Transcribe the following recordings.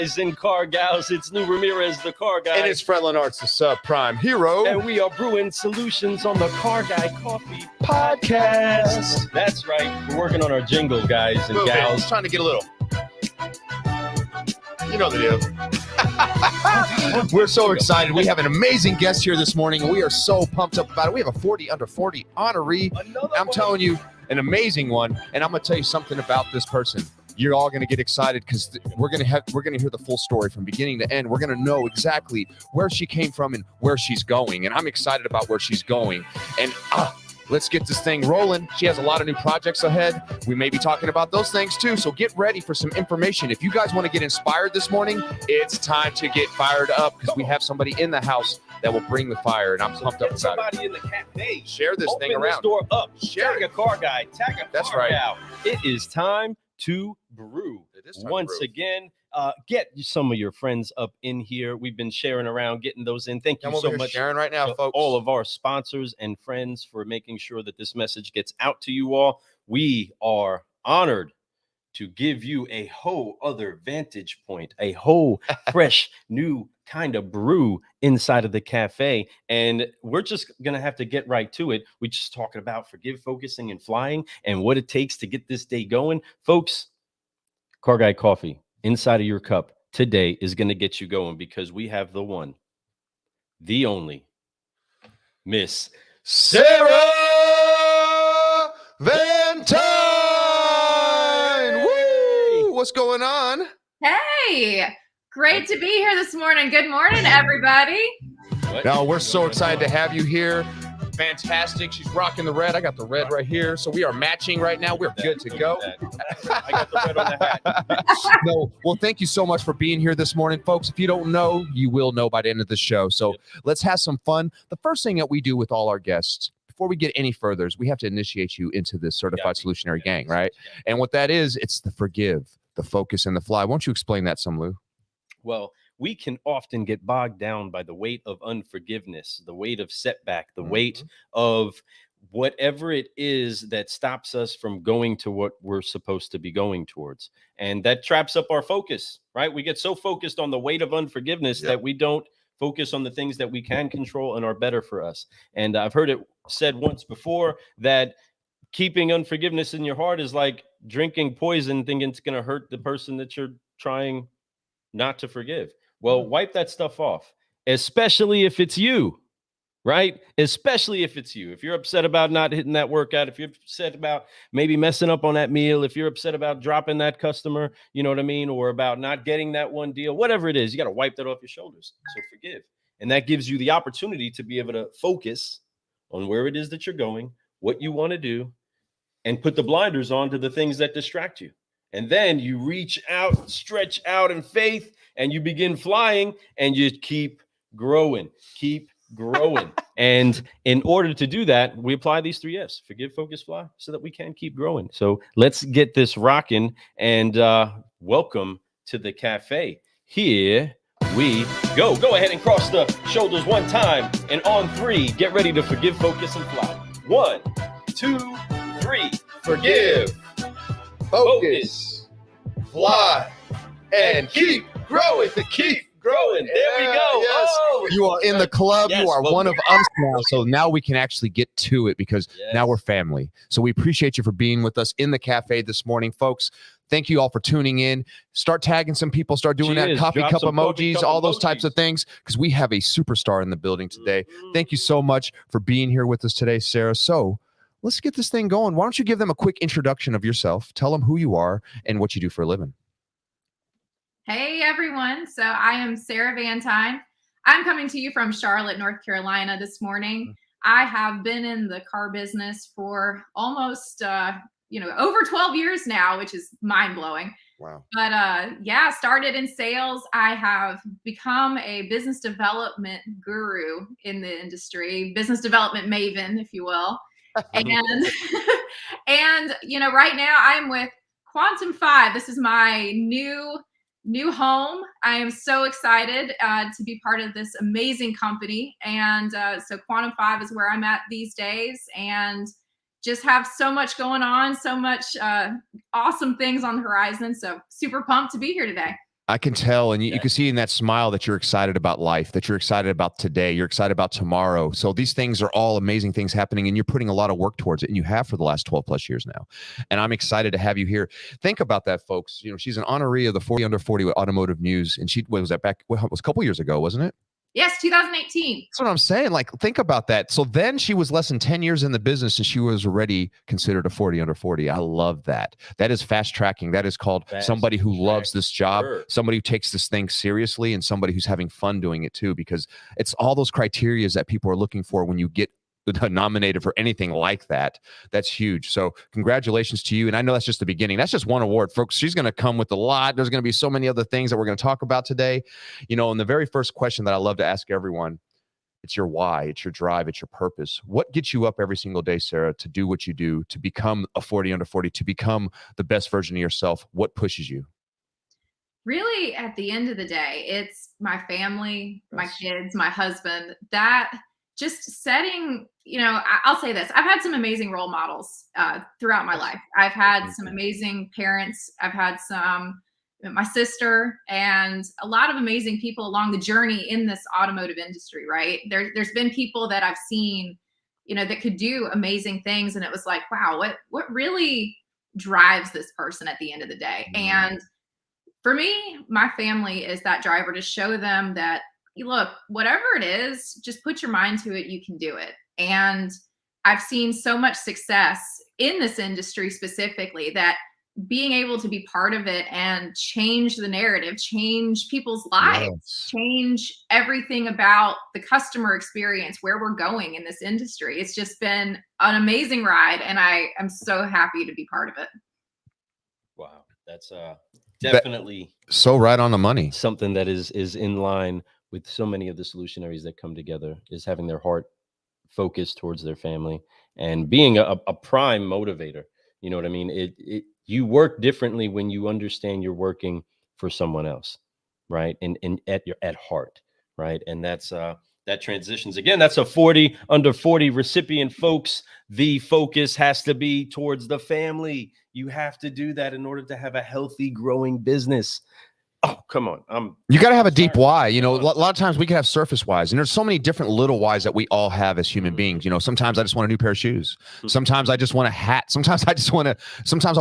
guys and car gals. It's Lou Ramirez, the car guy. And it's Fredlin Arts, the subprime hero. And we are brewing solutions on the Car Guy Coffee Podcast. That's right. We're working on our jingle, guys and gals. Just trying to get a little. You know the deal. We're so excited. We have an amazing guest here this morning, and we are so pumped up about it. We have a 40 under 40 honoree. I'm telling you, an amazing one. And I'm going to tell you something about this person. You're all going to get excited because we're going to hear the full story from beginning to end. We're going to know exactly where she came from and where she's going. And I'm excited about where she's going. And let's get this thing rolling. She has a lot of new projects ahead. We may be talking about those things too. So get ready for some information. If you guys want to get inspired this morning, it's time to get fired up because we have somebody in the house that will bring the fire. And I'm pumped up about it. Somebody in the cafe. Share this thing around. Open this door up. Share Tag a car guy. Tag a That's car right. gal. It is time to brew. It is time Once to brew. again. Get some of your friends up in here. We've been sharing around, getting those in. Thank you Come so over here much, sharing right now, to folks. all of our sponsors and friends for making sure that this message gets out to you all. We are honored to give you a whole other vantage point, a whole fresh new kind of brew inside of the cafe. And we're just going to have to get right to it. We're just talking about forgive, focusing, and flying and what it takes to get this day going. Folks, Car Guy Coffee inside of your cup today is going to get you going because we have the one, the only, Miss Sarah Vantine. Woo! What's going on? Hey, great to be here this morning. Good morning, everybody. No, we're so excited to have you here. Fantastic. She's rocking the red. I got the red right here. So we are matching right now. We're good to go. I got the red on the hat. No, well, thank you so much for being here this morning, folks. If you don't know, you will know by the end of the show. So let's have some fun. The first thing that we do with all our guests, before we get any further, is we have to initiate you into this certified solutionary gang, right? And what that is, it's the forgive, the focus, and the fly. Won't you explain that some, Lou? Well, we can often get bogged down by the weight of unforgiveness, the weight of setback, the weight of whatever it is that stops us from going to what we're supposed to be going towards. And that traps up our focus, right? We get so focused on the weight of unforgiveness that we don't focus on the things that we can control and are better for us. And I've heard it said once before that keeping unforgiveness in your heart is like drinking poison, thinking it's going to hurt the person that you're trying not to forgive. Well, wipe that stuff off, especially if it's you, right? Especially if it's you. If you're upset about not hitting that workout, if you're upset about maybe messing up on that meal, if you're upset about dropping that customer, you know what I mean? Or about not getting that one deal, whatever it is, you got to wipe that off your shoulders. So forgive. And that gives you the opportunity to be able to focus on where it is that you're going, what you want to do, and put the blinders on to the things that distract you. And then you reach out, stretch out in faith, and you begin flying, and you keep growing. And in order to do that, we apply these 3 F's: forgive, focus, fly, so that we can keep growing. So let's get this rocking, and welcome to the cafe. Here we go. Go ahead and cross the shoulders one time, and on 3, get ready to forgive, focus, and fly. 1, 2, 3. Forgive, Focus, fly, and keep growing. Keep growing. There we go. Yes. Oh, You are in the club. Yes, You are well, one of us now. So now we can actually get to it because Yes. now we're family. So we appreciate you for being with us in the cafe this morning, folks. Thank you all for tuning in. Start tagging some people. Start doing that coffee Drop cup some coffee emojis, cup all those types emojis. of things, because we have a superstar in the building today. Thank you so much for being here with us today, Sarah. So let's get this thing going. Why don't you give them a quick introduction of yourself? Tell them who you are and what you do for a living. Hey, everyone. So I am Sarah Vantine. I'm coming to you from Charlotte, North Carolina this morning. I have been in the car business for almost, over 12 years now, which is mind blowing. Wow. But started in sales. I have become a business development guru in the industry, business development maven, if you will. And, right now I'm with Quantum 5. This is my new home. I am so excited to be part of this amazing company. And so Quantum 5 is where I'm at these days, and just have so much going on, so much awesome things on the horizon. So super pumped to be here today. I can tell, and you can see in that smile that you're excited about life, that you're excited about today, you're excited about tomorrow. So these things are all amazing things happening, and you're putting a lot of work towards it, and you have for the last 12 plus years now. And I'm excited to have you here. Think about that, folks. You know, she's an honoree of the 40 Under 40 with Automotive News, and what was that back? Well, it was a couple years ago, wasn't it? Yes, 2018. That's what I'm saying. Like, think about that. So then she was less than 10 years in the business and she was already considered a 40 under 40. I love that. That is fast tracking. That is called somebody who loves this job, somebody who takes this thing seriously, and somebody who's having fun doing it too, because it's all those criteria that people are looking for when you get nominated for anything like that. That's huge. So congratulations to you. And I know that's just the beginning. That's just one award, folks. She's going to come with a lot. There's going to be so many other things that we're going to talk about today. You know, and the very first question that I love to ask everyone, it's your why, it's your drive, it's your purpose. What gets you up every single day, Sarah, to do what you do, to become a 40 under 40, to become the best version of yourself? What pushes you? Really, at the end of the day, it's my family, my kids, my husband, that just setting, you know, I'll say this. I've had some amazing role models throughout my life. I've had some amazing parents. I've had my sister and a lot of amazing people along the journey in this automotive industry, right? There's been people that I've seen, you know, that could do amazing things. And it was like, wow, what really drives this person at the end of the day? And for me, my family is that driver to show them that, look, whatever it is, just put your mind to it, you can do it. And I've seen so much success in this industry specifically that being able to be part of it and change the narrative, change people's lives, change everything about the customer experience, where we're going in this industry. It's just been an amazing ride, and I am so happy to be part of it. Wow, that's definitely so right on the money. Something that is in line with so many of the solutionaries that come together, is having their heart focused towards their family and being a prime motivator. You know what I mean? You work differently when you understand you're working for someone else, right? And at heart, right? And that's that transitions again. That's a 40 under 40 recipient, folks. The focus has to be towards the family. You have to do that in order to have a healthy, growing business. Oh, come on. You got to have a deep why. You know, a lot of times we can have surface whys, and there's so many different little whys that we all have as human beings. You know, sometimes I just want a new pair of shoes. Sometimes I just want a hat. Sometimes I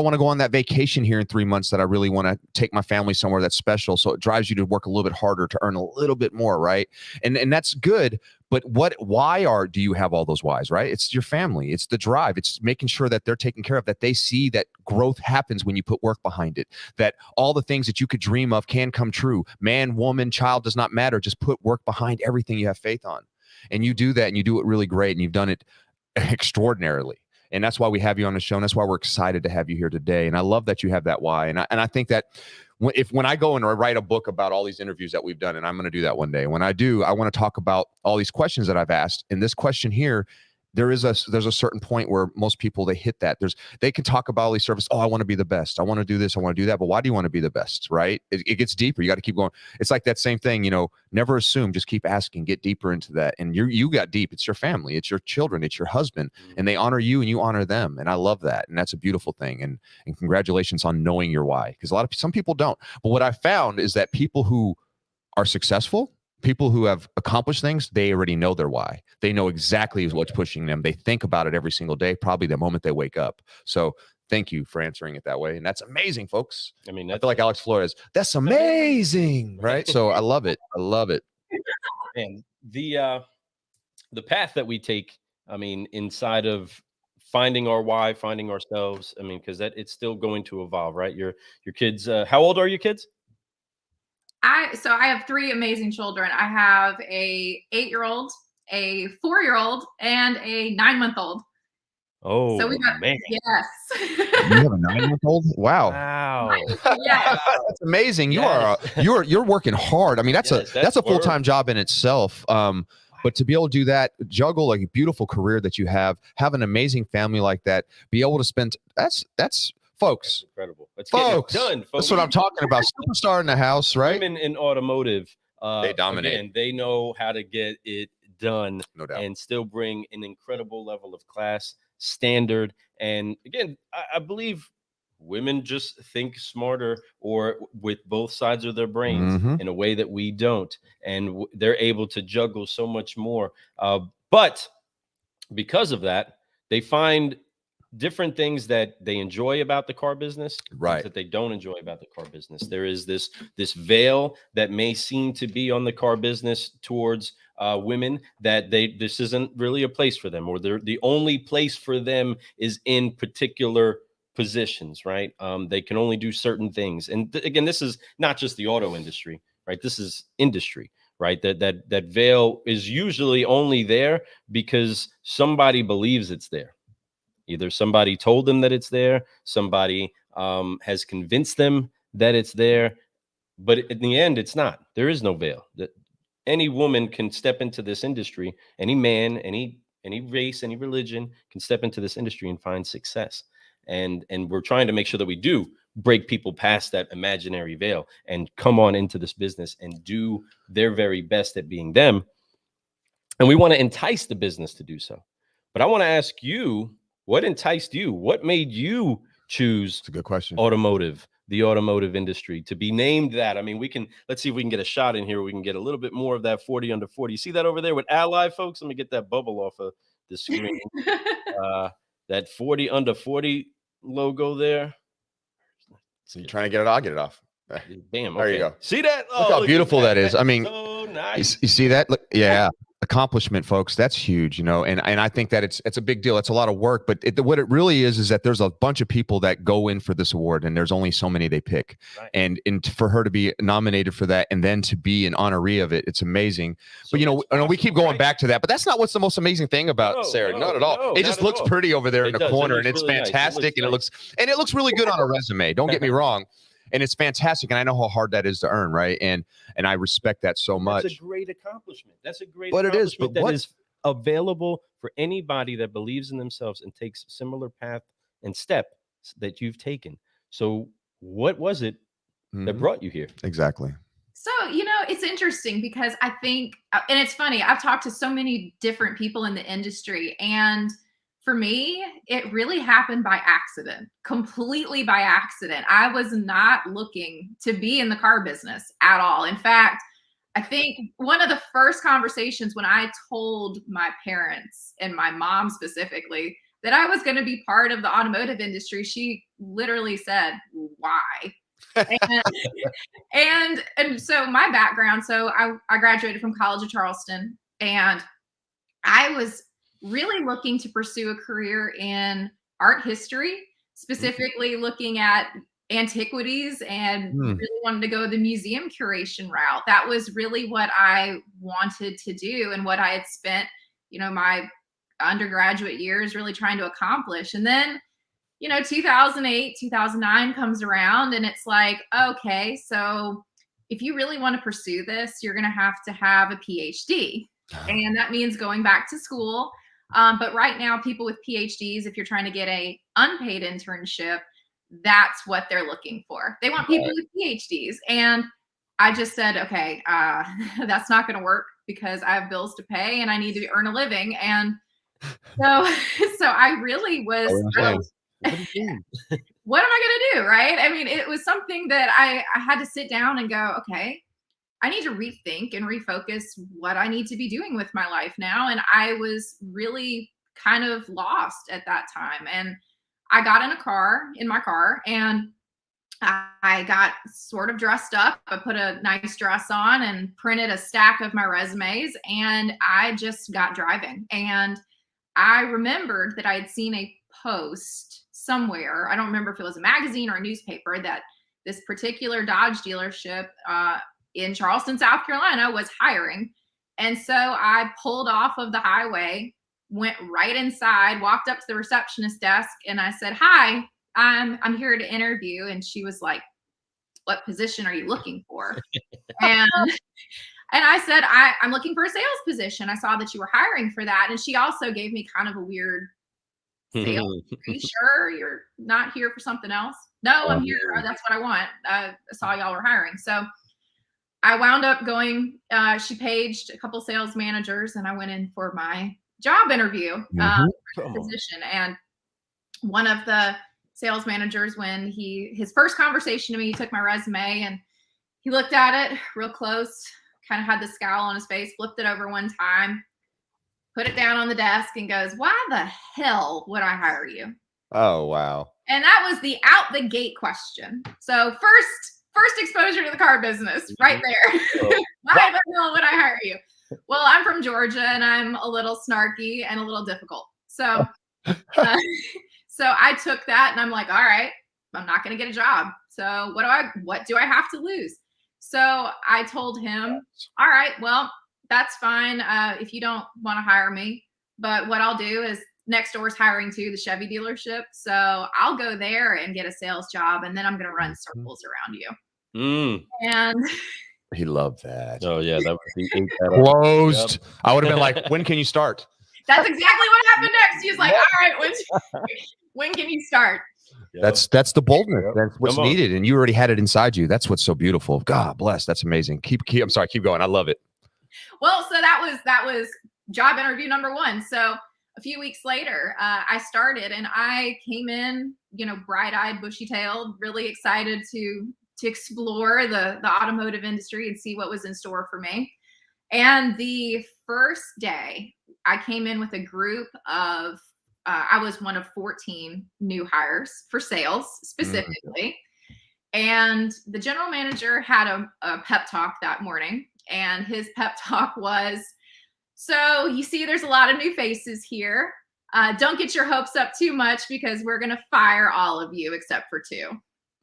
want to go on that vacation here in 3 months that I really want to take my family somewhere that's special. So it drives you to work a little bit harder to earn a little bit more, right? And that's good. But do you have all those whys, right? It's your family. It's the drive. It's making sure that they're taken care of, that they see that growth happens when you put work behind it, that all the things that you could dream of can come true. Man, woman, child does not matter. Just put work behind everything you have faith on. And you do that, and you do it really great, and you've done it extraordinarily. And that's why we have you on the show, and that's why we're excited to have you here today. And I love that you have that why. And I think that when I go and write a book about all these interviews that we've done, and I'm going to do that one day. When I do, I want to talk about all these questions that I've asked. And this question here, there's a certain point where most people, they hit that. They can talk about all these services. Oh, I want to be the best. I want to do this. I want to do that. But why do you want to be the best? Right? It gets deeper. You got to keep going. It's like that same thing, you know, never assume, just keep asking, get deeper into that. And you got deep. It's your family, it's your children, it's your husband, and they honor you and you honor them. And I love that. And that's a beautiful thing. And congratulations on knowing your why. Because some people don't. But what I found is that people who are successful, people who have accomplished things, they already know their why. They know exactly what's pushing them. They think about it every single day, probably the moment they wake up. So thank you for answering it that way. And that's amazing, folks. I mean, I feel like Alex Flores. That's amazing, right? So I love it. I love it. And the path that we take, I mean, inside of finding our why, finding ourselves, I mean, because it's still going to evolve, right? Your kids, how old are your kids? So I have 3 amazing children. I have a 8-year-old, a 4-year-old, and a 9-month-old. Oh, so we got, man. Yes. You have a 9-month-old? Wow. Yes. That's amazing. You're working hard. I mean, that's a full-time job in itself. But to be able to do that, juggle like a beautiful career that you have an amazing family like that, be able to spend that's folks. That's incredible. Let's folks, get it done. Folks. That's what I'm talking about. Superstar in the house, right? Women in automotive, they dominate. Again, they know how to get it done, no doubt, and still bring an incredible level of class, standard, and again, I believe women just think smarter or with both sides of their brains in a way that we don't. And they're able to juggle so much more. But because of that, they find different things that they enjoy about the car business, things that they don't enjoy about the car business. There is this veil that may seem to be on the car business towards women, that this isn't really a place for them, or the only place for them is in particular positions, right? They can only do certain things. And again, this is not just the auto industry, right? This is industry, right? That veil is usually only there because somebody believes it's there. Either somebody told them that it's there, somebody has convinced them that it's there, but in the end, it's not. There is no veil. That any woman can step into this industry. Any man, any race, any religion can step into this industry and find success. And we're trying to make sure that we do break people past that imaginary veil and come on into this business and do their very best at being them. And we want to entice the business to do so. But I want to ask you, what enticed you? What made you choose It's a good question. The automotive industry, to be named that? I mean, let's see if we can get a shot in here. We can get a little bit more of that 40 under 40. You see that over there with Ally, folks? Let me get that bubble off of the screen. That 40 under 40 logo there. So you're trying to get it? I'll get it off. Bam. There you go. See that? Look how beautiful that is. I mean, so nice. You see that? Look, yeah. Accomplishment, folks. That's huge, and I think that it's a big deal. It's a lot of work, but what it really is that there's a bunch of people that go in for this award, and there's only so many they pick. Right. And for her to be nominated for that, and then to be an honoree of it, it's amazing. So but we keep going back to that, but that's not what's the most amazing thing about Sarah. Not at all. It just looks pretty over there in the corner, and it's really fantastic, nice. And it looks really good on a resume. Don't get me wrong. And it's fantastic, and I know how hard that is to earn, right? And I respect that so much. That's a great accomplishment. That is available for anybody that believes in themselves and takes similar path and step that you've taken. So what was it that brought you here? Exactly. So, it's interesting because I think, and it's funny, I've talked to so many different people in the industry, and for me, it really happened by accident, completely by accident. I was not looking to be in the car business at all. In fact, I think one of the first conversations when I told my parents, and my mom specifically, that I was going to be part of the automotive industry, she literally said, "Why?" and so my background, so I graduated from College of Charleston, and I was really looking to pursue a career in art history, specifically looking at antiquities, and really wanted to go the museum curation route. That was really what I wanted to do, and what I had spent, my undergraduate years really trying to accomplish. And then, 2008, 2009 comes around, and it's like, okay, so if you really want to pursue this, you're going to have a PhD. And that means going back to school. But right now, people with PhDs, if you're trying to get a unpaid internship, that's what they're looking for. They want people with PhDs. And I just said, okay, that's not going to work because I have bills to pay and I need to earn a living. And so I really was, what am I going to do? Right. I mean, it was something that I had to sit down and go, okay, I need to rethink and refocus what I need to be doing with my life now. And I was really kind of lost at that time. And I got in my car, and I got sort of dressed up. I put a nice dress on and printed a stack of my resumes, and I just got driving. And I remembered that I had seen a post somewhere. I don't remember if it was a magazine or a newspaper, that this particular Dodge dealership, in Charleston, South Carolina, was hiring. And so I pulled off of the highway, went right inside, walked up to the receptionist desk, and I said, "Hi, I'm here to interview." And she was like, "What position are you looking for?" and I said, I'm looking for a sales position. I saw that you were hiring for that. And she also gave me kind of a weird sales. Are you sure you're not here for something else? No, I'm here. That's what I want. I saw y'all were hiring. So I wound up going, she paged a couple sales managers, and I went in for my job interview position. And one of the sales managers when his first conversation to me, he took my resume and he looked at it real close, kind of had the scowl on his face, flipped it over one time, put it down on the desk and goes, "Why the hell would I hire you?" Oh, wow. And that was the out the gate question. So first exposure to the car business right there. Why the hell would I hire you? Well, I'm from Georgia and I'm a little snarky and a little difficult. So so I took that and I'm like, all right, I'm not going to get a job. So what do I have to lose? So I told him, all right, well, that's fine if you don't want to hire me. But what I'll do is next door is hiring too, the Chevy dealership. So I'll go there and get a sales job and then I'm going to run circles around you. And he loved that. Oh, yeah. That was closed. Yep. I would have been like, when can you start? That's exactly what happened next. He's like, all right, when can you start? Yep. That's the boldness. That's what's needed. And you already had it inside you. That's what's so beautiful. God bless. That's amazing. I'm sorry. Keep going. I love it. Well, so that was job interview number 1. So a few weeks later, I started and I came in, bright-eyed, bushy-tailed, really excited to explore the automotive industry and see what was in store for me. And the first day, I came in with a group of, I was one of 14 new hires for sales specifically. And the general manager had a pep talk that morning. And his pep talk was, so you see there's a lot of new faces here. Don't get your hopes up too much because we're going to fire all of you except for 2.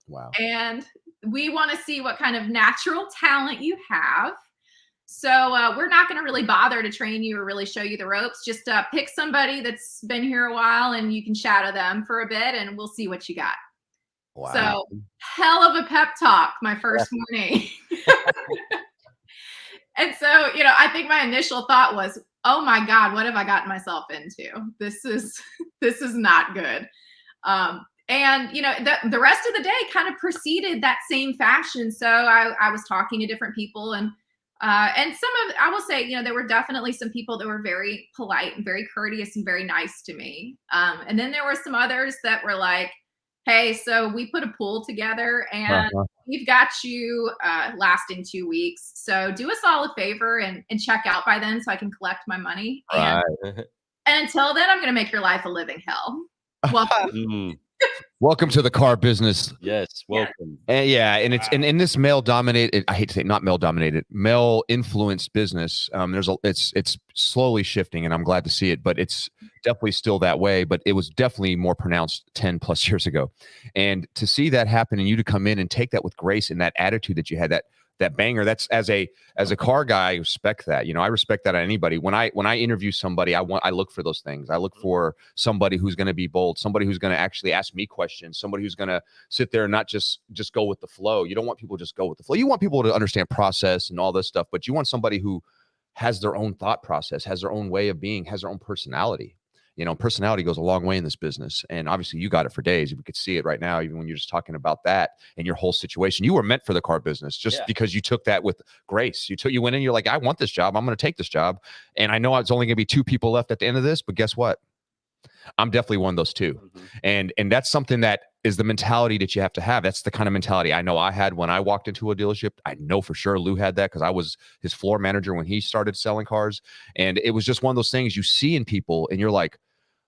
Wow. And we want to see what kind of natural talent you have. So we're not going to really bother to train you or really show you the ropes. Just pick somebody that's been here a while and you can shadow them for a bit and we'll see what you got. Wow. So hell of a pep talk my first morning. And so, I think my initial thought was, oh my God, what have I gotten myself into? This is not good. And, the rest of the day kind of proceeded that same fashion. So I was talking to different people and I will say, there were definitely some people that were very polite and very courteous and very nice to me. And then there were some others that were like, hey, so we put a pool together and we've got you lasting 2 weeks. So do us all a favor and check out by then so I can collect my money. And until then, I'm going to make your life a living hell. Welcome. Welcome to the car business. Yes, welcome. And it's in this male dominated, I hate to say not male dominated, male influenced business. It's slowly shifting and I'm glad to see it, but it's definitely still that way, but it was definitely more pronounced 10 plus years ago. And to see that happen and you to come in and take that with grace and that attitude that you had, that banger, that's as a car guy, I respect that. I respect that on anybody. When I interview somebody, I look for those things. I look for somebody who's going to be bold, somebody who's going to actually ask me questions, somebody who's going to sit there and not just go with the flow. You don't want people to just go with the flow. You want people to understand process and all this stuff, but you want somebody who has their own thought process, has their own way of being, has their own personality. Personality goes a long way in this business. And obviously you got it for days. We could see it right now, even when you're just talking about that and your whole situation. You were meant for the car business just because you took that with grace. You went in, you're like, I want this job. I'm going to take this job. And I know it's only going to be 2 people left at the end of this, but guess what? I'm definitely one of those 2. And that's something that is the mentality that you have to have. That's the kind of mentality I know I had when I walked into a dealership. I know for sure Lou had that because I was his floor manager when he started selling cars. And it was just one of those things you see in people and you're like,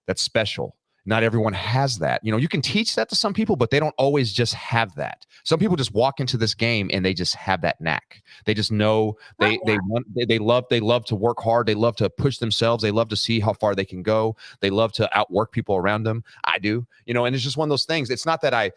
that's special. Not everyone has that. You can teach that to some people, but they don't always just have that. Some people just walk into this game and they just have that knack. They just know they love to work hard. They love to push themselves. They love to see how far they can go. They love to outwork people around them. I do, and it's just one of those things. It's not that I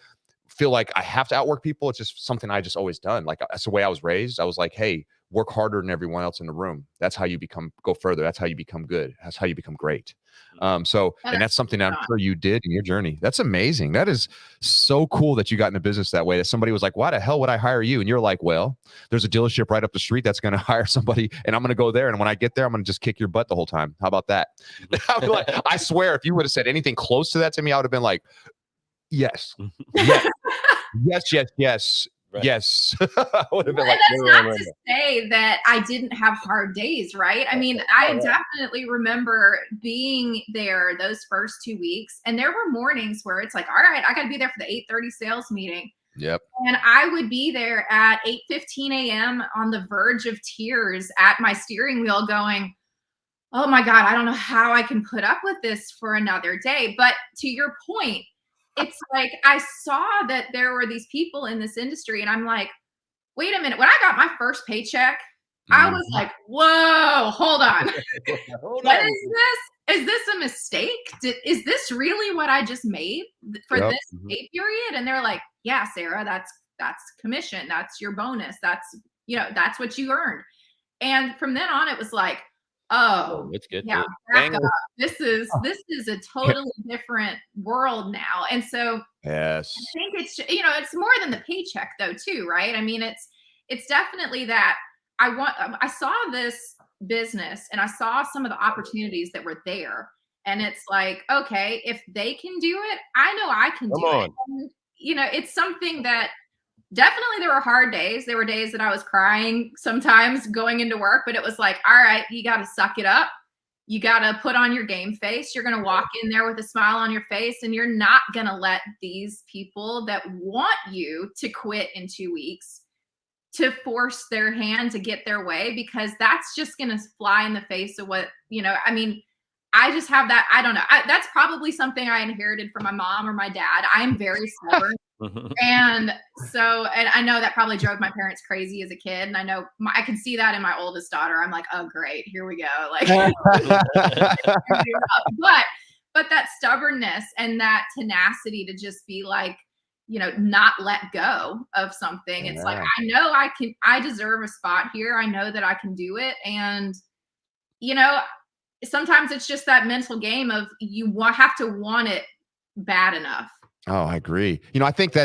feel like I have to outwork people. It's just something I just always done. Like that's the way I was raised. I was like, hey, work harder than everyone else in the room. That's how you go further. That's how you become good. That's how you become great. And that's something I'm sure you did in your journey. That's amazing. That is so cool that you got into business that way. That somebody was like, why the hell would I hire you? And you're like, well, there's a dealership right up the street that's going to hire somebody and I'm going to go there. And when I get there, I'm going to just kick your butt the whole time. How about that? I swear, if you would have said anything close to that to me, I would have been like, yes, yes, yes, yes, yes. Right. Yes. Would have been Well, like, and that's not to say that I didn't have hard days, right? I mean, I definitely remember being there those first 2 weeks, and there were mornings where it's like, all right, I got to be there for the 8:30 sales meeting. yep. And I would be there at 8:15 a.m. on the verge of tears at my steering wheel going, oh my God, I don't know how I can put up with this for another day. But to your point, it's like I saw that there were these people in this industry, and I'm like, wait a minute. When I got my first paycheck, I was like, whoa, hold on. What is this? Is this a mistake? Is this really what I just made for Yep. this pay period? And they're like, yeah, Sarah, that's commission. That's your bonus. That's, that's what you earned. And from then on, it was like, oh, let's get yeah, back up. This is a totally different world now. And so Yes. I think it's, it's more than the paycheck though, too, right? I mean, it's definitely that I saw this business and I saw some of the opportunities that were there. And it's like, okay, if they can do it, I know I can do it. And, it's something that definitely there were hard days. There were days that I was crying sometimes going into work, but it was like, all right, you got to suck it up. You got to put on your game face. You're going to walk in there with a smile on your face, and you're not going to let these people that want you to quit in 2 weeks to force their hand to get their way, because that's just going to fly in the face of what, I mean, I just have that. I don't know. That's probably something I inherited from my mom or my dad. I'm very stubborn. And I know that probably drove my parents crazy as a kid. And I know I can see that in my oldest daughter. I'm like, oh, great. Here we go. Like, but that stubbornness and that tenacity to just be like, not let go of something. It's like, I know I deserve a spot here. I know that I can do it. And, sometimes it's just that mental game of you have to want it bad enough. Oh, I agree. I think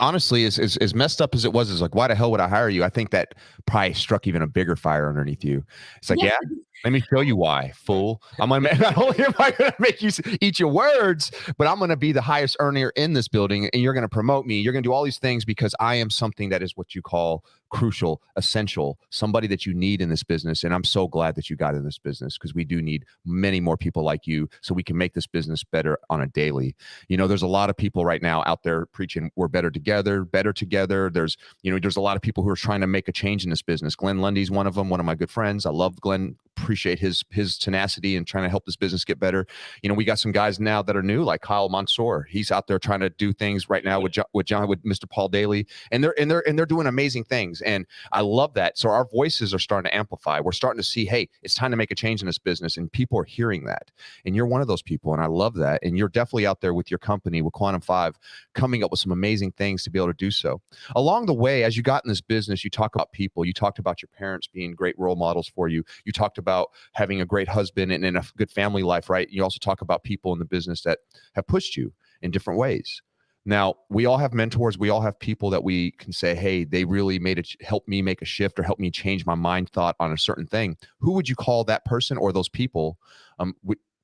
honestly, as messed up as it was, is like, why the hell would I hire you? I think that probably struck even a bigger fire underneath you. It's like, yeah, let me show you why, fool. Not only am I going to make you eat your words, but I'm going to be the highest earner in this building, and you're going to promote me. You're going to do all these things because I am something that is what you call crucial, essential, somebody that you need in this business. And I'm so glad that you got in this business, because we do need many more people like you so we can make this business better on a daily. There's a lot of people right now out there preaching we're better together. There's a lot of people who are trying to make a change in this business. Glenn Lundy's one of them, one of my good friends. I love Glenn, appreciate his tenacity and trying to help this business get better. We got some guys now that are new, like Kyle Mansour. He's out there trying to do things right now with Mr. Paul Daly, and they're doing amazing things. And I love that. So our voices are starting to amplify. We're starting to see, hey, it's time to make a change in this business, and people are hearing that. And you're one of those people, and I love that. And you're definitely out there with your company, with Quantum 5, coming up with some amazing things to be able to do so. Along the way, as you got in this business, you talk about people. You talked about your parents being great role models for you. You talked about having a great husband and a good family life, right? You also talk about people in the business that have pushed you in different ways. Now, we all have mentors. We all have people that we can say, hey, they really helped me make a shift or help me change my mind thought on a certain thing. Who would you call that person or those people?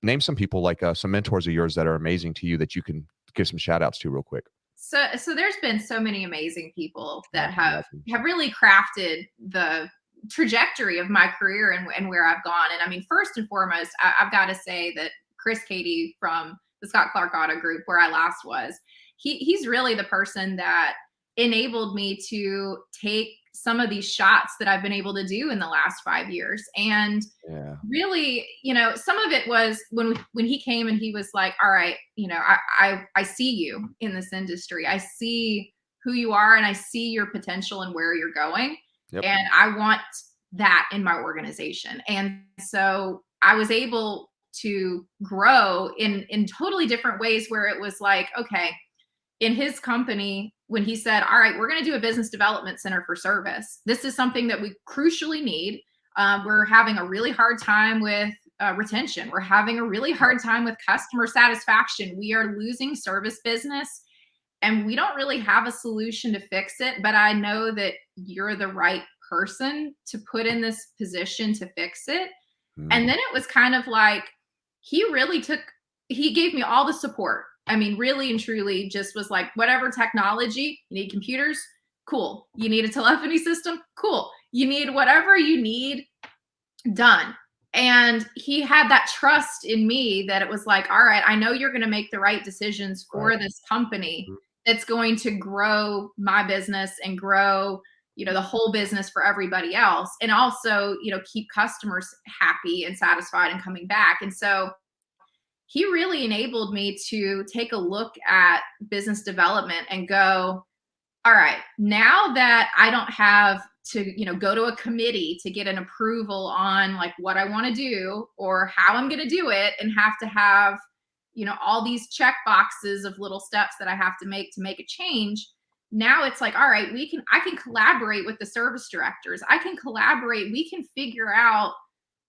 Name some people, like some mentors of yours that are amazing to you that you can give some shout outs to real quick. So there's been so many amazing people that have really crafted the trajectory of my career and where I've gone. And I mean, first and foremost, I've got to say that Chris Cady from the Scott Clark Auto Group, where I last was, he's really the person that enabled me to take some of these shots that I've been able to do in the last 5 years. And really, some of it was when he came and he was like, all right, I see you in this industry. I see who you are, and I see your potential and where you're going. Yep. And I want that in my organization. And so I was able to grow in totally different ways, where it was like, okay, in his company, when he said, all right, we're going to do a business development center for service. This is something that we crucially need. We're having a really hard time with retention. We're having a really hard time with customer satisfaction. We are losing service business, and we don't really have a solution to fix it. But I know that you're the right person to put in this position to fix it. And then it was kind of like, he gave me all the support. I mean, really and truly just was like, whatever technology, you need computers, Cool. You need a telephony system? Cool. You need whatever you need done. And he had that trust in me that it was like, all right, I know you're going to make the right decisions for this company that's going to grow my business and grow, the whole business for everybody else. And also, keep customers happy and satisfied and coming back. And so he really enabled me to take a look at business development and go, all right, now that I don't have to, go to a committee to get an approval on like what I want to do or how I'm going to do it and have to have, all these check boxes of little steps that I have to make a change. Now it's like, all right, I can collaborate with the service directors. I can collaborate. We can figure out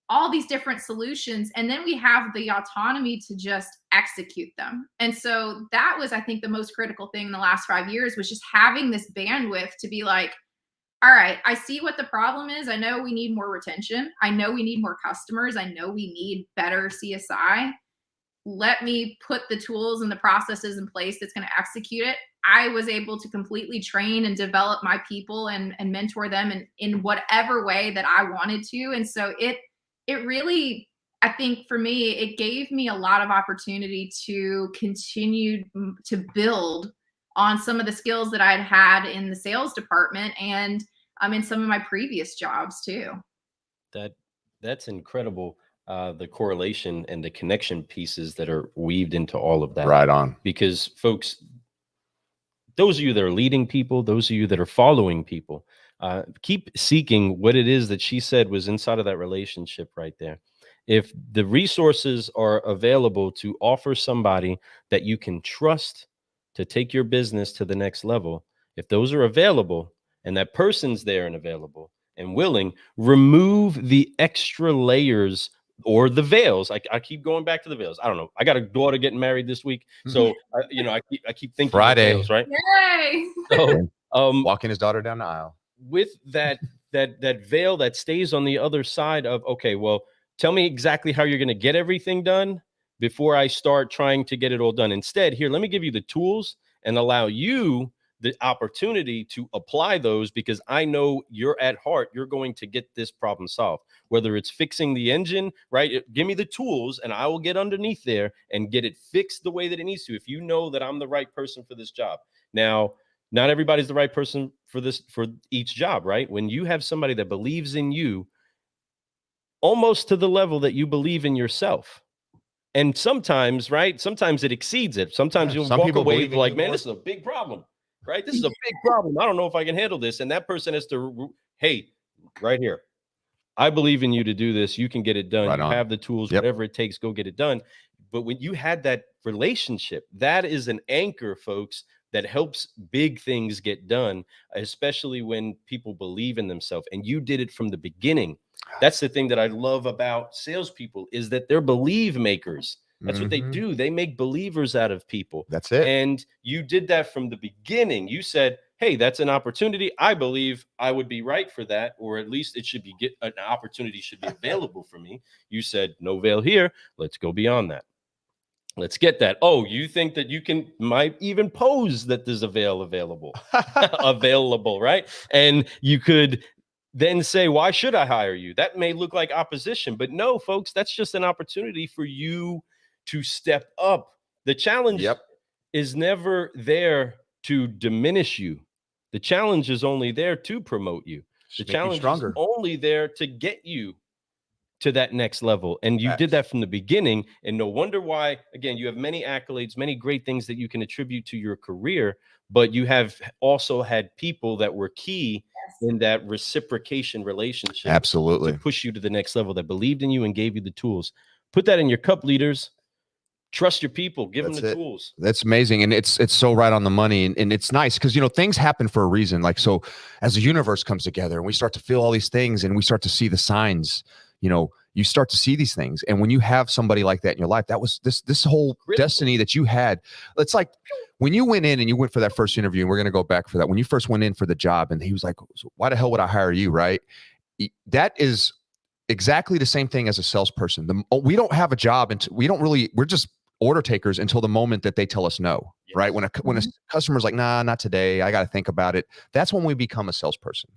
all these different solutions, and then we have the autonomy to just execute them. And so that was, I think, the most critical thing in the last 5 years, was just having this bandwidth to be like, all right, I see what the problem is. I know we need more retention. I know we need more customers. I know we need better CSI. Let me put the tools and the processes in place that's going to execute it. I was able to completely train and develop my people and mentor them in whatever way that I wanted to. And so it really, I think for me, it gave me a lot of opportunity to continue to build on some of the skills that I'd had in the sales department and in some of my previous jobs too. That's incredible. The correlation and the connection pieces that are weaved into all of that. Right on. Because folks, those of you that are leading people, those of you that are following people, keep seeking what it is that she said was inside of that relationship right there. If the resources are available to offer somebody that you can trust to take your business to the next level, if those are available and that person's there and available and willing, remove the extra layers or the veils. I keep going back to the veils. I don't know. I got a daughter getting married this week. So, I keep thinking Friday. Veils, right? Yay! So, walking his daughter down the aisle. With that veil that stays on the other side of, okay, well, tell me exactly how you're going to get everything done before I start trying to get it all done. Instead, here, let me give you the tools and allow you the opportunity to apply those, because I know you're at heart, you're going to get this problem solved, whether it's fixing the engine, right? Give me the tools and I will get underneath there and get it fixed the way that it needs to. If you know that I'm the right person for this job. Now, not everybody's the right person for each job, right? When you have somebody that believes in you almost to the level that you believe in yourself. And sometimes, right? Sometimes it exceeds it. Sometimes you'll walk away like, man, this is a big problem. Right? This is a big problem. I don't know if I can handle this. And that person has to, hey, right here, I believe in you to do this. You can get it done. You have the tools, whatever it takes, go get it done. But when you had that relationship, that is an anchor, folks, that helps big things get done, especially when people believe in themselves. And you did it from the beginning. That's the thing that I love about salespeople, is that they're believe makers. That's what they do. They make believers out of people. That's it. And you did that from the beginning. You said, hey, that's an opportunity. I believe I would be right for that, or at least it should be an opportunity should be available for me. You said, no veil here. Let's go beyond that. Let's get that. Oh, you think that you might even pose that there's a veil available, right? And you could then say, why should I hire you? That may look like opposition, but no, folks, that's just an opportunity for you to step up. The challenge is never there to diminish you. The challenge is only there to promote you. The challenge is only there to get you to that next level. And you did that from the beginning. And no wonder why, again, you have many accolades, many great things that you can attribute to your career, but you have also had people that were key in that reciprocation relationship. Absolutely. To push you to the next level, that believed in you and gave you the tools. Put that in your cup, leaders. Trust your people. Give them the tools. That's amazing. And it's so right on the money. And it's nice because, things happen for a reason. Like, so as the universe comes together and we start to feel all these things and we start to see the signs, you start to see these things. And when you have somebody like that in your life, that was this whole destiny that you had. It's like when you went in and you went for that first interview, and we're going to go back for that. When you first went in for the job and he was like, why the hell would I hire you? Right. That is exactly the same thing as a salesperson. We don't have a job, and we're just order takers until the moment that they tell us no, right? When a customer's like, nah, not today, I got to think about it. That's when we become a salesperson.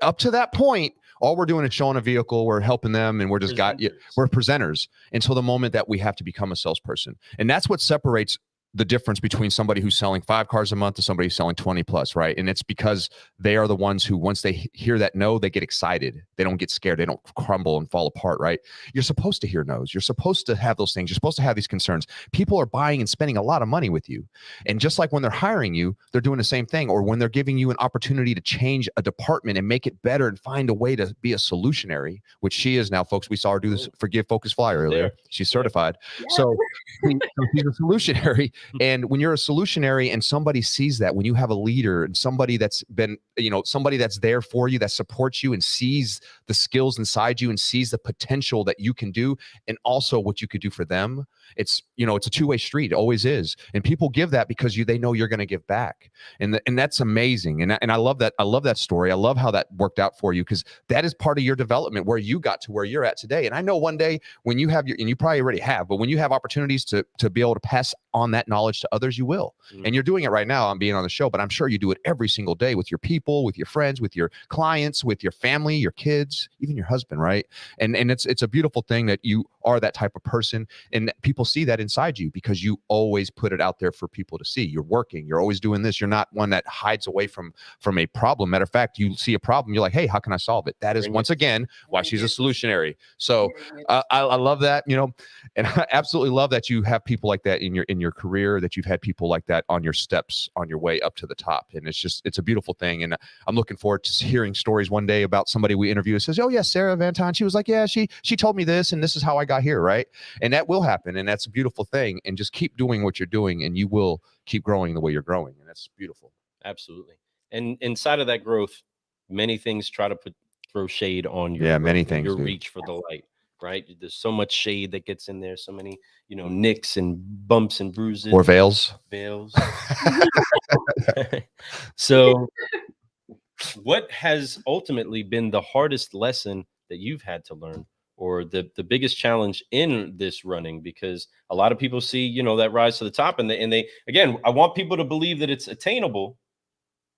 Up to that point, all we're doing is showing a vehicle, we're helping them, and we're presenters until the moment that we have to become a salesperson. And that's what separates the difference between somebody who's selling 5 cars a month to somebody who's selling 20 plus, right? And it's because they are the ones who, once they hear that no, they get excited. They don't get scared. They don't crumble and fall apart, right? You're supposed to hear no's. You're supposed to have those things. You're supposed to have these concerns. People are buying and spending a lot of money with you. And just like when they're hiring you, they're doing the same thing. Or when they're giving you an opportunity to change a department and make it better and find a way to be a solutionary, which she is now, folks. We saw her do this Forgive, Focus, Fly earlier. She's certified. Yeah. So she's a solutionary. And when you're a solutionary and somebody sees that, when you have a leader and somebody that's been, somebody that's there for you, that supports you and sees the skills inside you and sees the potential that you can do and also what you could do for them, it's a two-way street. It always is. And people give that because they know you're going to give back. And that's amazing. And I love that. I love that story. I love how that worked out for you, because that is part of your development where you got to where you're at today. And I know one day when you have and you probably already have, but when you have opportunities to be able to pass on that knowledge to others, you will. And you're doing it right now on being on the show, but I'm sure you do it every single day with your people, with your friends, with your clients, with your family, your kids, even your husband, right? And it's a beautiful thing that you are that type of person, and people see that inside you because you always put it out there for people to see. You're working, you're always doing this. You're not one that hides away from a problem. Matter of fact, you see a problem, you're like, hey, how can I solve it? That is once again why she's a solutionary. So I love that, and I absolutely love that you have people like that in your career, that you've had people like that on your steps on your way up to the top. And it's a beautiful thing. And I'm looking forward to hearing stories one day about somebody we interview who says, oh yeah, Sarah Vantine, she was like, yeah, she told me this and this is how I got here, right? And that will happen, and that's a beautiful thing. And just keep doing what you're doing, and you will keep growing the way you're growing, and that's beautiful. Absolutely. And inside of that growth, many things try to throw shade on your many things, your reach for the light, right? There's so much shade that gets in there, so many nicks and bumps and bruises or veils. So what has ultimately been the hardest lesson that you've had to learn, or the biggest challenge in this running? Because a lot of people see that rise to the top, and they again, I want people to believe that it's attainable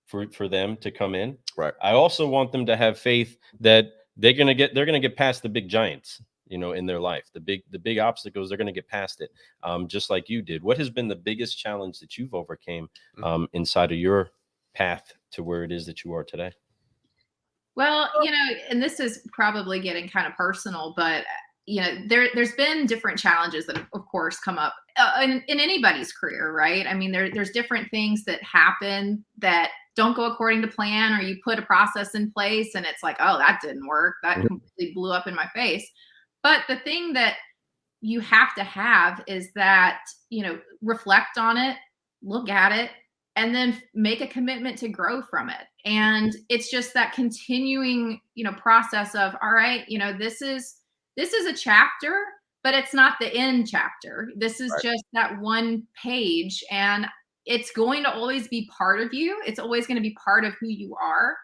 for them to come in. Right. I also want them to have faith that they're gonna get past the big giants, in their life, the big obstacles. They're gonna get past it, just like you did. What has been the biggest challenge that you've overcame inside of your path to where it is that you are today? Well, and this is probably getting kind of personal, but there's been different challenges that have, of course, come up in anybody's career, right? I mean, there's different things that happen that don't go according to plan, or you put a process in place and it's like, oh, that didn't work. That completely blew up in my face. But the thing that you have to have is that, reflect on it, look at it, and then make a commitment to grow from it. And it's just that continuing, process of, all right, this is a chapter, but it's not the end chapter. This is just that one page, and it's going to always be part of you. It's always going to be part of who you are.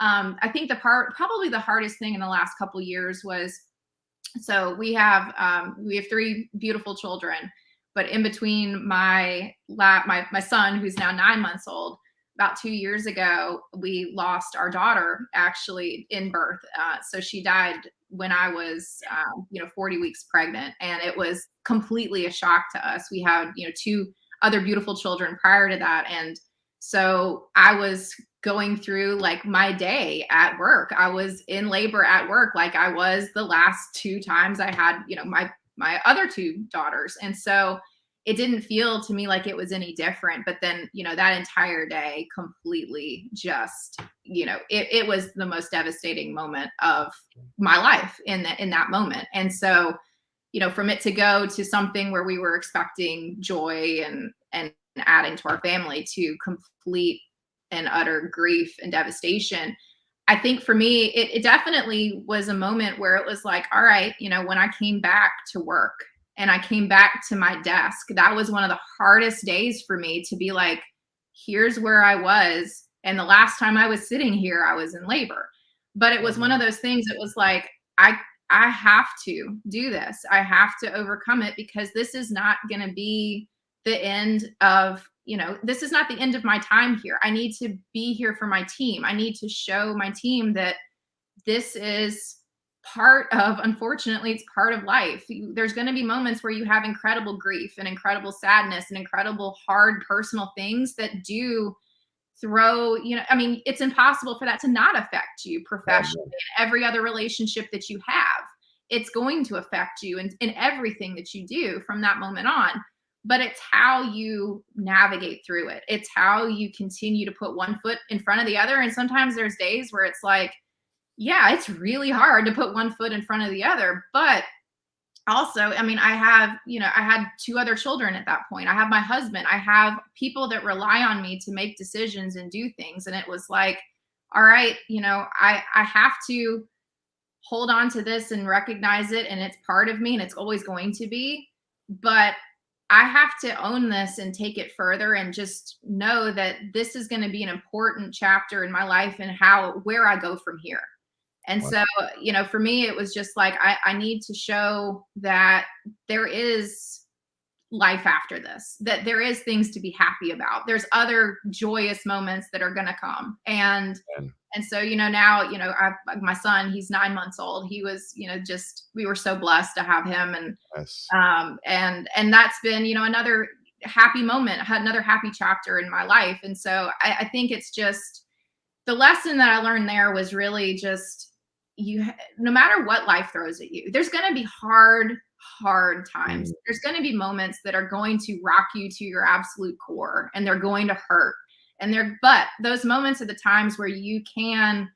I think probably the hardest thing in the last couple of years was, so we have 3 beautiful children, but in between my son, who's now 9 months old, about 2 years ago, we lost our daughter actually in birth. So she died when I was, 40 weeks pregnant, and it was completely a shock to us. We had, 2 other beautiful children prior to that. And so I was going through like my day at work. I was in labor at work, like I was the last 2 times I had, my other 2 daughters. And so it didn't feel to me like it was any different. But then, that entire day completely just, it was the most devastating moment of my life in that moment. And so, from it to go to something where we were expecting joy and adding to our family, to complete and utter grief and devastation, I think for me, it definitely was a moment where it was like, all right, when I came back to work and I came back to my desk, that was one of the hardest days for me, to be like, here's where I was. And the last time I was sitting here, I was in labor. But it was one of those things that was like, I have to do this. I have to overcome it, because this is not going to be the end of, this is not the end of my time here. I need to be here for my team. I need to show my team that this is unfortunately, it's part of life. There's going to be moments where you have incredible grief and incredible sadness and incredible hard personal things that do throw, it's impossible for that to not affect you professionally. Every other relationship that you have, it's going to affect you in everything that you do from that moment on. But it's how you navigate through it. It's how you continue to put one foot in front of the other. And sometimes there's days where it's like, yeah, it's really hard to put one foot in front of the other. But also, I had 2 other children at that point. I have my husband. I have people that rely on me to make decisions and do things. And it was like, all right, I have to hold on to this and recognize it. And it's part of me and it's always going to be. But I have to own this and take it further, and just know that this is going to be an important chapter in my life and where I go from here. And so, for me, it was just like, I need to show that there is life after this, that there is things to be happy about. There's other joyous moments that are going to come. And so, now, my son, he's 9 months old. He was, we were so blessed to have him. And, and that's been, another happy moment, another happy chapter in my life. And so I think it's just, the lesson that I learned there was really just, no matter what life throws at you, there's going to be hard times. There's going to be moments that are going to rock you to your absolute core, and they're going to hurt. But those moments are the times where you can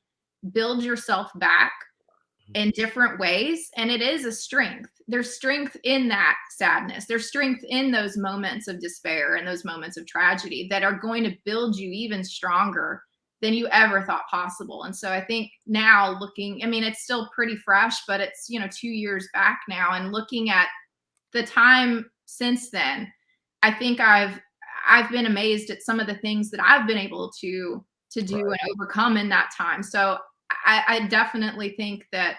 build yourself back in different ways. And it is a strength. There's strength in that sadness. There's strength in those moments of despair and those moments of tragedy that are going to build you even stronger than you ever thought possible. And so I think now it's still pretty fresh, but it's, 2 years back now, and looking at the time since then, I think I've been amazed at some of the things that I've been able to do and overcome in that time. So I definitely think that,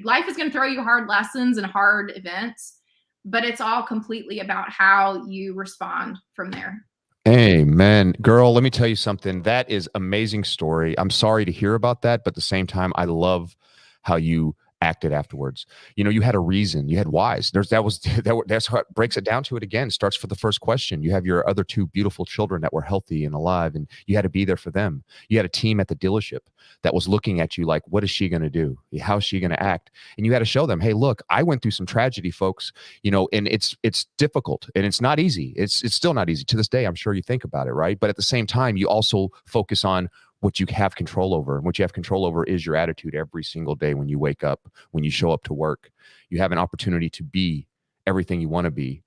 life is going to throw you hard lessons and hard events, but it's all completely about how you respond from there. Amen. Girl, let me tell you something. That is amazing story. I'm sorry to hear about that, but at the same time, I love how you acted afterwards. You had a reason. You had whys. That's how it breaks it down to it again. Starts for the first question. You have your other 2 beautiful children that were healthy and alive, and you had to be there for them. You had a team at the dealership that was looking at you like, what is she going to do? How is she going to act? And you had to show them, hey, look, I went through some tragedy, folks, and it's difficult and it's not easy. It's still not easy to this day. I'm sure you think about it, right? But at the same time, you also focus on what you have control over. And what you have control over is your attitude every single day when you wake up, when you show up to work. You have an opportunity to be everything you want to be.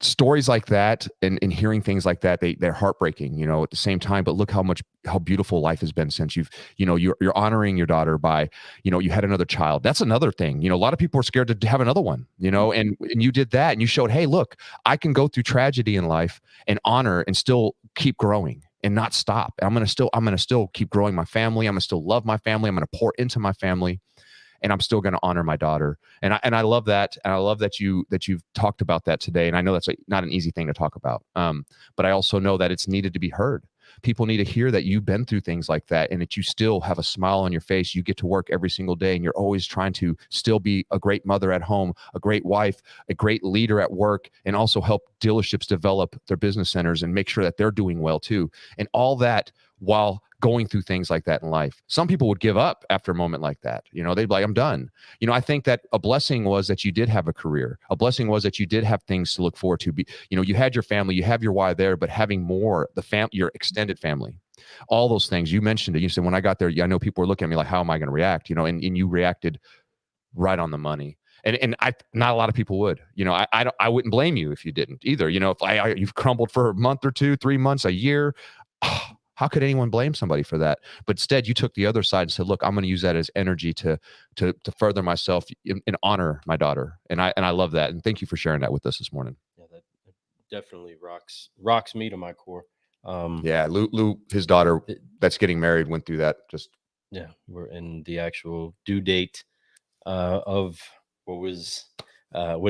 Stories like that and hearing things like that, they're heartbreaking, at the same time. But look how beautiful life has been since you're honoring your daughter by, you had another child. That's another thing. A lot of people are scared to have another one, and you did that, and you showed, hey, look, I can go through tragedy in life and honor and still keep growing and not stop. I'm going to still keep growing my family. I'm going to still love my family. I'm going to pour into my family, and I'm still going to honor my daughter. And I love that. And I love that you've talked about that today. And I know that's not an easy thing to talk about. But I also know that it's needed to be heard. People need to hear that you've been through things like that, and that you still have a smile on your face. You get to work every single day, and you're always trying to still be a great mother at home, a great wife, a great leader at work, and also help dealerships develop their business centers and make sure that they're doing well too. And all that while going through things like that in life. Some people would give up after a moment like that. They'd be like, I'm done. I think that a blessing was that you did have a career. A blessing was that you did have things to look forward to. You had your family, you have your why there, but having more, your extended family, all those things. You mentioned it. You said, when I got there, I know people were looking at me like, how am I going to react? And you reacted right on the money. And not a lot of people would, I wouldn't blame you if you didn't either. If you've crumbled for a month or 2, 3 months, a year, how could anyone blame somebody for that? But instead, you took the other side and said, look, I'm going to use that as energy to further myself and honor my daughter. And I love that. And thank you for sharing that with us this morning. Yeah, that definitely rocks me to my core. Lou, his daughter that's getting married went through that. We're in the actual due date. of what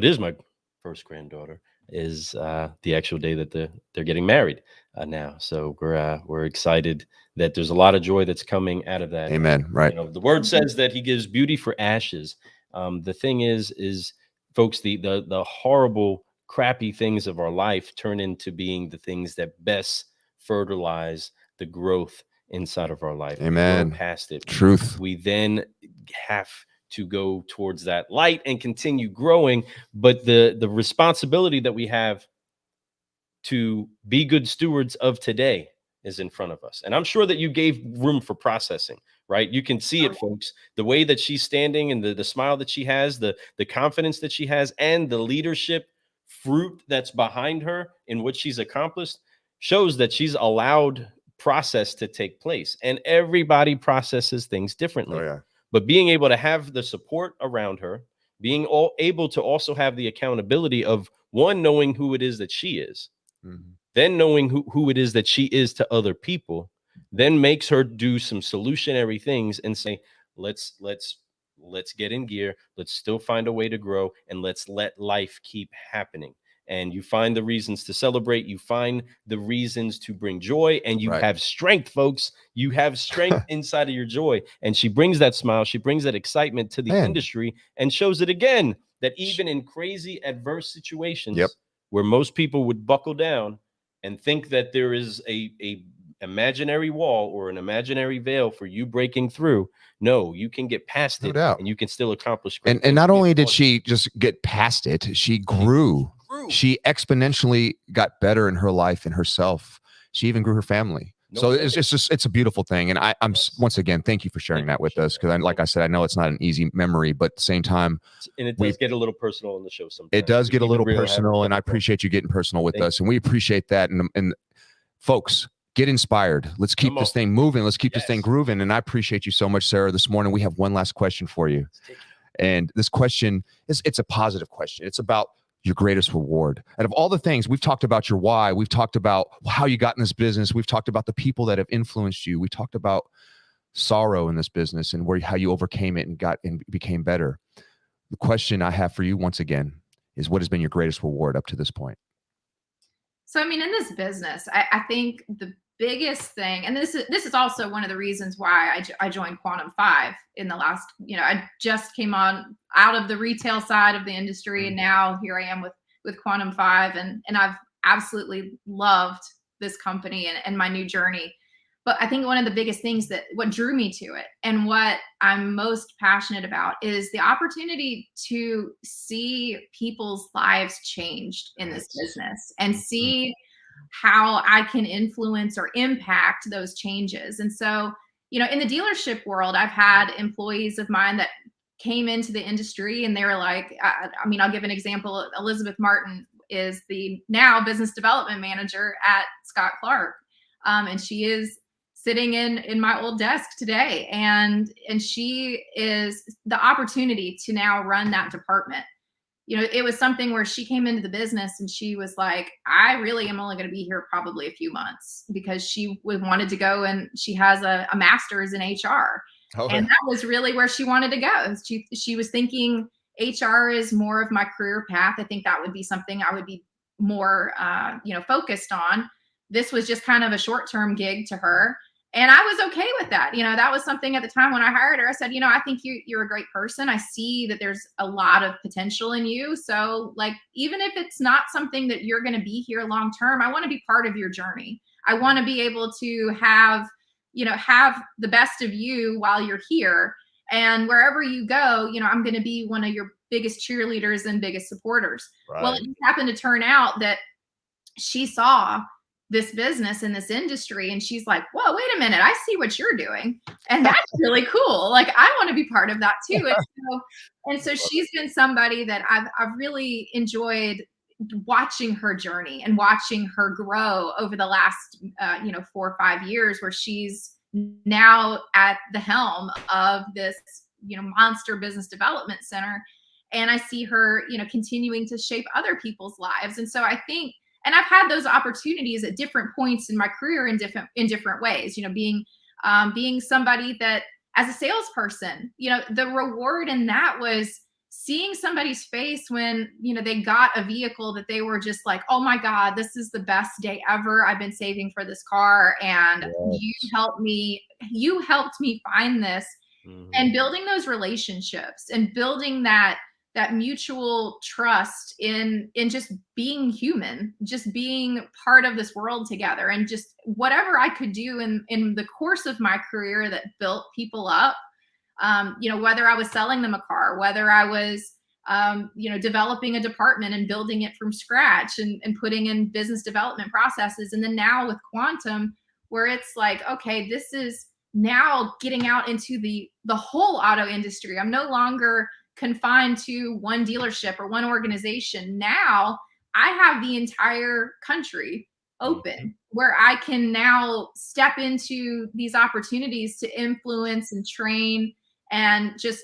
is my first granddaughter is the actual day that they're getting married now. So we're excited that there's a lot of joy that's coming out of that. Amen. Right. The word says that he gives beauty for ashes. The thing is folks, the horrible, crappy things of our life turn into being the things that best fertilize the growth inside of our life. Amen. We grow past it. Truth. We then have to go towards that light and continue growing. But the responsibility that we have to be good stewards of today is in front of us. And I'm sure that you gave room for processing, right? You can see it, folks, the way that she's standing and the smile that she has, the confidence that she has, and the leadership fruit that's behind her in what she's accomplished shows that she's allowed process to take place. And everybody processes things differently. Oh, yeah. But being able to have the support around her, being able to also have the accountability of one, knowing who it is that she is, then knowing who it is that she is to other people, then makes her do some solutionary things and say, let's get in gear. Let's still find a way to grow, and let's let life keep happening. And you find the reasons to celebrate. You find the reasons to bring joy, and you have strength, folks. You have strength inside of your joy. And she brings that smile. She brings that excitement to the industry and shows it again that even in crazy adverse situations where most people would buckle down and think that there is a imaginary wall or an imaginary veil for you breaking through. No, you can get past it, and you can still accomplish great and things. not only did she just get past it, she grew. She exponentially got better in her life and herself. She even grew her family. So it's a beautiful thing. And I'm once again, thank you for sharing that with us. Because like I said, I know it's not an easy memory, but at the same time, and it does get a little personal on the show sometimes. It does get a little personal, and I appreciate you getting personal with us, and we appreciate that. And folks, get inspired. Let's keep this thing moving. Let's keep this thing grooving. And I appreciate you so much, Sarah. This morning we have one last question for you, and this question it's a positive question. It's about your greatest reward. Out of all the things, we've talked about your why, we've talked about how you got in this business, we've talked about the people that have influenced you, we talked about sorrow in this business and how you overcame it and became better. The question I have for you once again is, what has been your greatest reward up to this point? So, I mean, in this business, I think the biggest thing, and this is also one of the reasons why I joined Quantum 5 in the last, I just came on out of the retail side of the industry, and now here I am with Quantum 5, and I've absolutely loved this company and my new journey. But I think one of the biggest things what drew me to it and what I'm most passionate about is the opportunity to see people's lives changed in this business and see how I can influence or impact those changes. And so, in the dealership world, I've had employees of mine that came into the industry and they were like, I'll give an example. Elizabeth Martin is the now business development manager at Scott Clark. And she is sitting in my old desk today. And she is the opportunity to now run that department. It was something where she came into the business and she was like, I really am only going to be here probably a few months, because she wanted to go, and she has a master's in HR. Okay. And that was really where she wanted to go. She was thinking HR is more of my career path. I think that would be something I would be more, focused on. This was just kind of a short-term gig to her. And I was okay with that. That was something at the time when I hired her. I said, I think you're a great person. I see that there's a lot of potential in you. So, even if it's not something that you're going to be here long term, I want to be part of your journey. I want to be able to have the best of you while you're here. And wherever you go, I'm going to be one of your biggest cheerleaders and biggest supporters. Right. Well, it just happened to turn out that she saw this business in this industry, and she's like, whoa, wait a minute, I see what you're doing, and that's really cool. I want to be part of that too. And so she's been somebody that I've really enjoyed watching her journey and watching her grow over the last 4 or 5 years, where she's now at the helm of this monster business development center. And I see her continuing to shape other people's lives. And so I think, and I've had those opportunities at different points in my career in different ways, being somebody that as a salesperson, the reward in that was seeing somebody's face when, they got a vehicle that they were just like, oh my God, this is the best day ever. I've been saving for this car, and you helped me find this. And building those relationships and building that mutual trust in just being human, just being part of this world together, and just whatever I could do in the course of my career that built people up. Whether I was selling them a car, whether I was, developing a department and building it from scratch and putting in business development processes. And then now with Quantum, where it's like, okay, this is now getting out into the whole auto industry. I'm no longer confined to one dealership or one organization. Now I have the entire country open, where I can now step into these opportunities to influence and train and just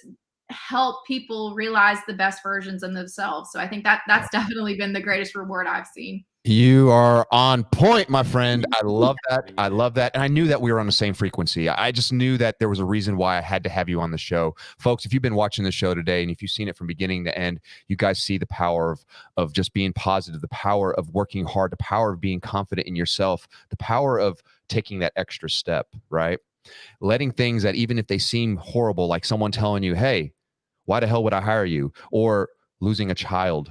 help people realize the best versions of themselves. So I think that's definitely been the greatest reward I've seen. You are on point, my friend. I love that. I love that. And I knew that we were on the same frequency. I just knew that there was a reason why I had to have you on the show. Folks, if you've been watching the show today, and if you've seen it from beginning to end, you guys see the power of just being positive, the power of working hard, the power of being confident in yourself, the power of taking that extra step, right? Letting things that, even if they seem horrible, like someone telling you, hey, why the hell would I hire you? Or losing a child.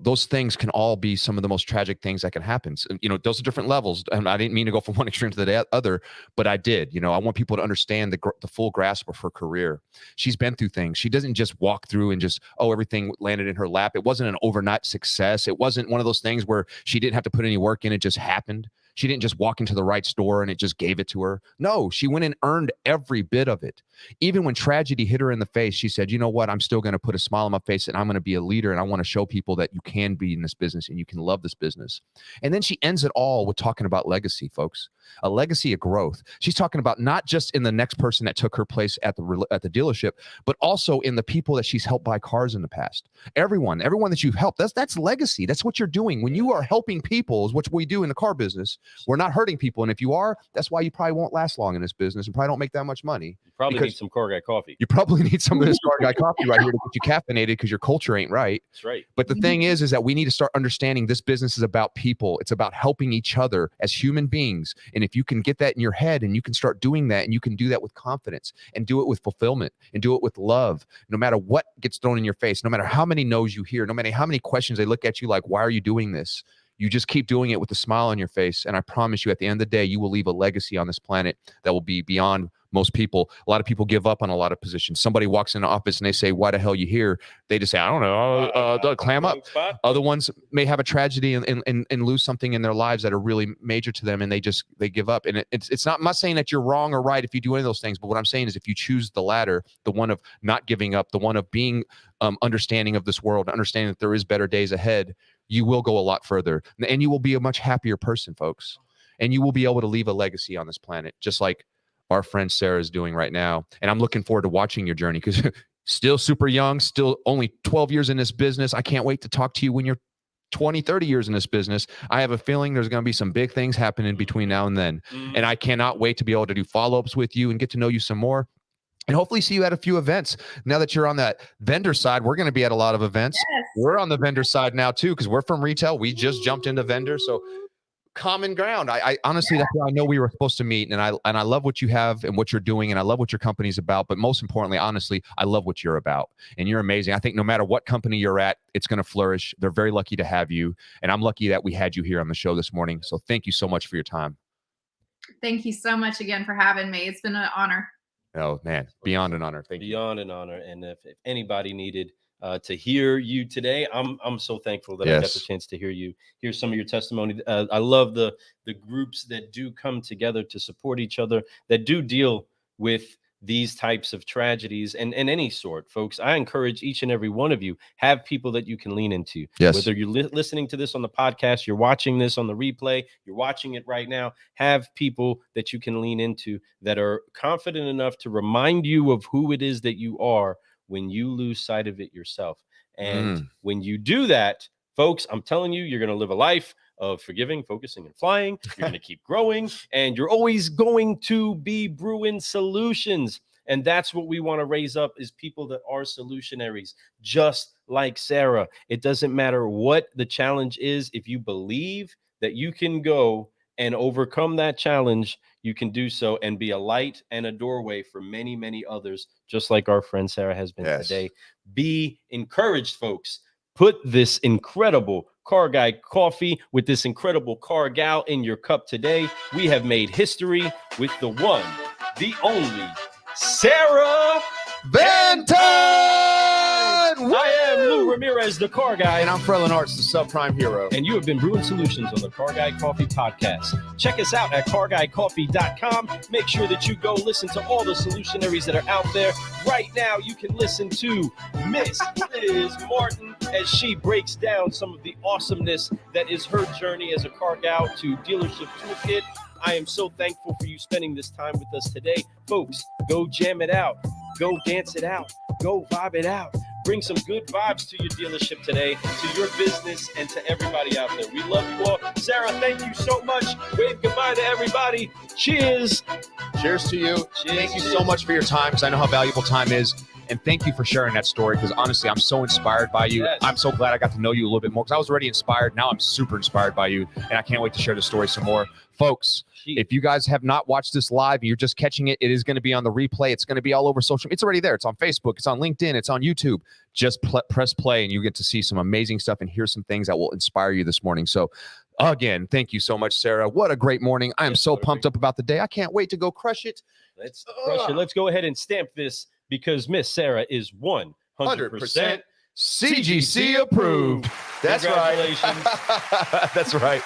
Those things can all be some of the most tragic things that can happen. So, those are different levels. And I didn't mean to go from one extreme to the other, but I did. I want people to understand the full grasp of her career. She's been through things. She doesn't just walk through and just, everything landed in her lap. It wasn't an overnight success. It wasn't one of those things where she didn't have to put any work in. It just happened. She didn't just walk into the right store and it just gave it to her. No, she went and earned every bit of it. Even when tragedy hit her in the face, she said, you know what? I'm still going to put a smile on my face, and I'm going to be a leader, and I want to show people that you can be in this business and you can love this business. And then she ends it all with talking about legacy, folks. A legacy of growth. She's talking about not just in the next person that took her place at the dealership, but also in the people that she's helped buy cars in the past. Everyone that you've helped, that's legacy. That's what you're doing. When you are helping people, is what we do in the car business. We're not hurting people. And if you are, that's why you probably won't last long in this business and probably don't make that much money. You probably need some Car Guy coffee. You probably need some of this Car Guy coffee right here to get you caffeinated, because your culture ain't right. That's right. But the thing is that we need to start understanding this business is about people. It's about helping each other as human beings. And if you can get that in your head and you can start doing that, and you can do that with confidence and do it with fulfillment and do it with love, no matter what gets thrown in your face, no matter how many no's you hear, no matter how many questions they look at you like, why are you doing this? You just keep doing it with a smile on your face. And I promise you, at the end of the day, you will leave a legacy on this planet that will be beyond most people. A lot of people give up on a lot of positions. Somebody walks in the office and they say, why the hell are you here? They just say, I don't know, clam up. Other ones may have a tragedy and lose something in their lives that are really major to them, and they give up. And it's not, I'm not saying that you're wrong or right if you do any of those things, but what I'm saying is if you choose the latter, the one of not giving up, the one of being understanding of this world, understanding that there is better days ahead, you will go a lot further, and you will be a much happier person, folks. And you will be able to leave a legacy on this planet, just like our friend Sarah is doing right now. And I'm looking forward to watching your journey, because still super young, still only 12 years in this business. I can't wait to talk to you when you're 20, 30 years in this business. I have a feeling there's going to be some big things happening between now and then. And I cannot wait to be able to do follow-ups with you and get to know you some more. And hopefully see you at a few events. Now that you're on that vendor side, we're going to be at a lot of events. Yes. We're on the vendor side now too, because we're from retail. We just jumped into vendor. So common ground. I honestly, that's why I know we were supposed to meet. And I love what you have and what you're doing. And I love what your company's about. But most importantly, honestly, I love what you're about. And you're amazing. I think no matter what company you're at, it's going to flourish. They're very lucky to have you. And I'm lucky that we had you here on the show this morning. So thank you so much for your time. Thank you so much again for having me. It's been an honor. Oh, man, beyond an honor. Thank you. Beyond an honor. And if anybody needed to hear you today, I'm so thankful that I got the chance to hear some of your testimony. I love the groups that do come together to support each other, that do deal with these types of tragedies and any sort. Folks, I encourage each and every one of you, have people that you can lean into. Yes. Whether you're listening to this on the podcast, you're watching this on the replay, you're watching it right now, have people that you can lean into that are confident enough to remind you of who it is that you are when you lose sight of it yourself. And when you do that, folks, I'm telling you, you're going to live a life of forgiving, focusing, and flying. You're going to keep growing, and you're always going to be brewing solutions. And that's what we want to raise up, is people that are solutionaries, just like Sarah. It doesn't matter what the challenge is. If you believe that you can go and overcome that challenge, you can do so and be a light and a doorway for many, many others, just like our friend Sarah has been today. Be encouraged, folks. Put this incredible Car Guy coffee with this incredible car gal in your cup today. We have made history with the one, the only Sarah Vantine! I am Lou Ramirez, the Car Guy. And I'm Frelin Arts, the subprime hero. And you have been brewing solutions on the Car Guy Coffee Podcast. Check us out at carguycoffee.com. Make sure that you go listen to all the solutionaries that are out there. Right now, you can listen to Miss Liz Martin as she breaks down some of the awesomeness that is her journey as a car gal to Dealership Toolkit. I am so thankful for you spending this time with us today. Folks, go jam it out. Go dance it out. Go vibe it out. Bring some good vibes to your dealership today, to your business, and to everybody out there. We love you all. Sarah, thank you so much. Wave goodbye to everybody. Cheers. Cheers to you. Cheers. Thank you so much for your time, because I know how valuable time is. And thank you for sharing that story, because honestly, I'm so inspired by you. Yes. I'm so glad I got to know you a little bit more, because I was already inspired. Now I'm super inspired by you, and I can't wait to share the story some more. Folks, if you guys have not watched this live and you're just catching it, it is going to be on the replay. It's going to be all over social. It's already there. It's on Facebook. It's on LinkedIn. It's on YouTube. Just press play and you get to see some amazing stuff and hear some things that will inspire you this morning. So again, thank you so much, Sarah. What a great morning. I am so pumped up about the day. I can't wait to go crush it. Let's crush it. Let's go ahead and stamp this, because Miss Sarah is 100% CGC approved. That's right. That's right.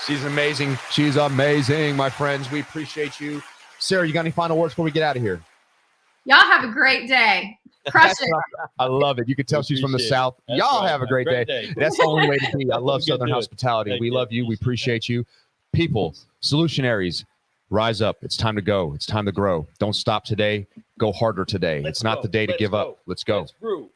She's amazing. She's amazing, my friends. We appreciate you. Sarah, you got any final words before we get out of here? Y'all have a great day. Crush it. I love it. You can tell she's from the South. Y'all have a great day. That's the only way to be. I love Southern hospitality. We love you. We appreciate you. People, solutionaries, rise up. It's time to go. It's time to grow. Don't stop today. Go harder today. It's not the day to give up. Let's go. Let's brew.